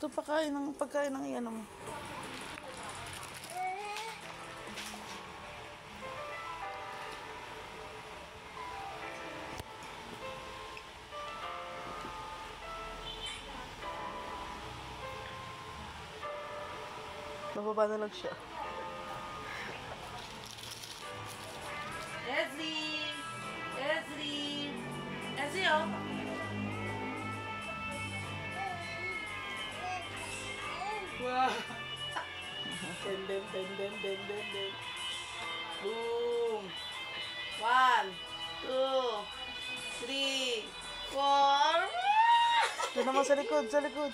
Ito pagkain ng iyan mo. Bababa na lang siya. Ezri! Ezri! Ezri, oh! Wow! Den. Boom! 1, 2, 3, 4. Ito naman sa likod, sa likod.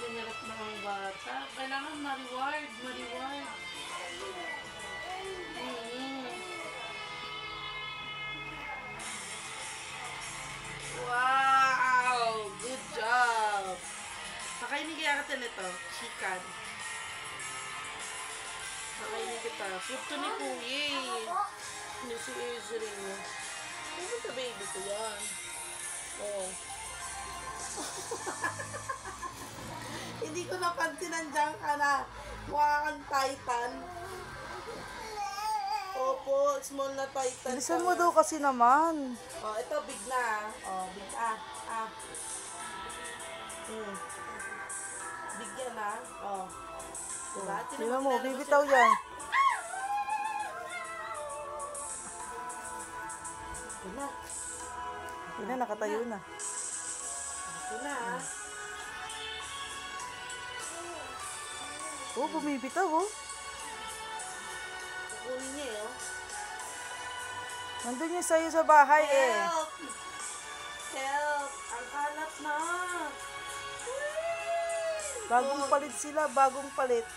Hirap na ang bata. Kailangan ma-reward. Wow! Good job! Pakainin kaya kita nito. Chicken. Pakainin kita. Soup to ni Kuya. Ni si Ezri. Ano sa baby ko yan? Oh. Hindi ko napansin nandiyan ka na. Mukha kang Titan. Opo, small na Titan. Bilisan mo daw kasi naman. Oh, ito big na. Oh, big. Big yan ah. Oh. Diba? Tingnan mo, bibitaw yan. Ito na, nakatayo na. Ito na ah. Oh, bumibitaw oh. Kukunin niya eh oh. Nandun yung sa'yo sa bahay eh. Help! Ang kalat na. Bagong palit sila, bagong palit.